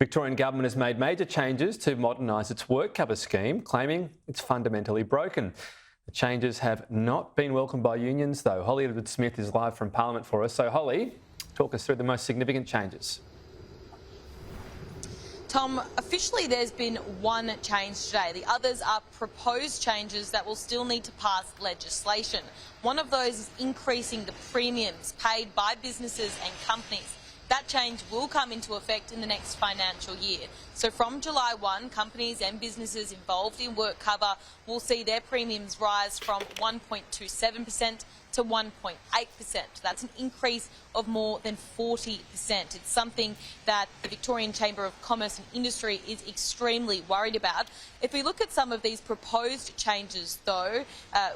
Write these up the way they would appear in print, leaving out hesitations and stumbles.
Victorian government has made major changes to modernise its WorkCover scheme, claiming it's fundamentally broken. The changes have not been welcomed by unions, though. Holly Edwards-Smith is live from Parliament for us. So, Holly, talk us through the most significant changes. Tom, officially there's been one change today. The others are proposed changes that will still need to pass legislation. One of those is increasing the premiums paid by businesses and companies. That change will come into effect in the next financial year. So from July 1, companies and businesses involved in WorkCover will see their premiums rise from 1.27% to 1.8%. That's an increase of more than 40%. It's something that the Victorian Chamber of Commerce and Industry is extremely worried about. If we look at some of these proposed changes, though,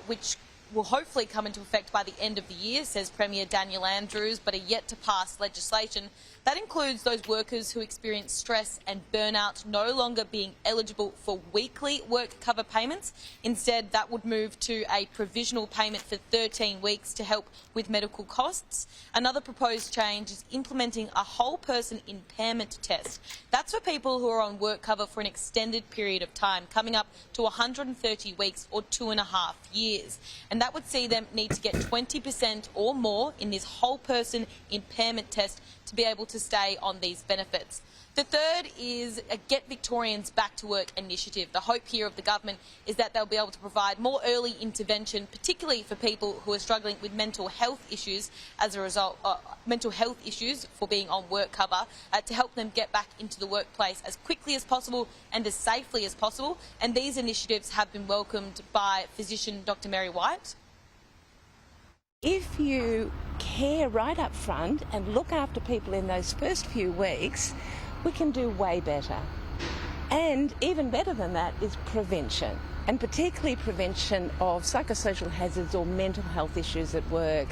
which will hopefully come into effect by the end of the year, says Premier Daniel Andrews, but are yet to pass legislation. That includes those workers who experience stress and burnout no longer being eligible for weekly WorkCover payments. Instead, that would move to a provisional payment for 13 weeks to help with medical costs. Another proposed change is implementing a whole person impairment test. That's for people who are on WorkCover for an extended period of time, coming up to 130 weeks or 2.5 years. And that would see them need to get 20% or more in this whole person impairment test to be able to stay on these benefits. The third is a Get Victorians Back to Work initiative. The hope here of the government is that they'll be able to provide more early intervention, particularly for people who are struggling with mental health issues as a result, mental health issues for being on WorkCover, to help them get back into the workplace as quickly as possible and as safely as possible. And these initiatives have been welcomed by physician Dr. Mary White. If you care right up front and look after people in those first few weeks, we can do way better. And even better than that is prevention, and particularly prevention of psychosocial hazards or mental health issues at work.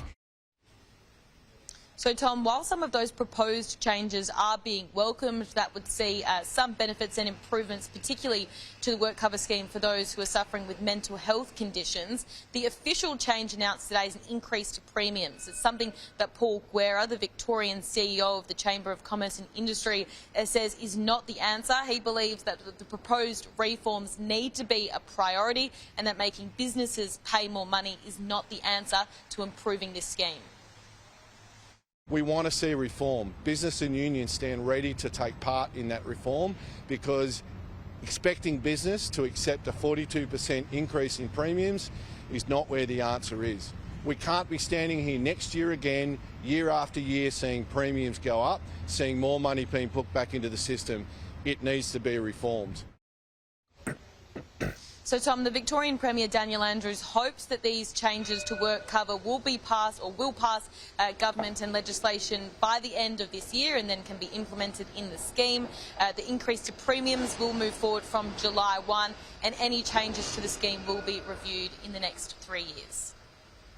So, Tom, while some of those proposed changes are being welcomed, that would see some benefits and improvements, particularly to the WorkCover scheme for those who are suffering with mental health conditions, the official change announced today is an increase to premiums. It's something that Paul Guerra, the Victorian CEO of the Chamber of Commerce and Industry, says is not the answer. He believes that the proposed reforms need to be a priority and that making businesses pay more money is not the answer to improving this scheme. We want to see reform. Business and unions stand ready to take part in that reform, because expecting business to accept a 42% increase in premiums is not where the answer is. We can't be standing here next year again, year after year, seeing premiums go up, seeing more money being put back into the system. It needs to be reformed. So, Tom, the Victorian Premier Daniel Andrews hopes that these changes to WorkCover will pass government and legislation by the end of this year and then can be implemented in the scheme. The increase to premiums will move forward from July 1, and any changes to the scheme will be reviewed in the next 3 years.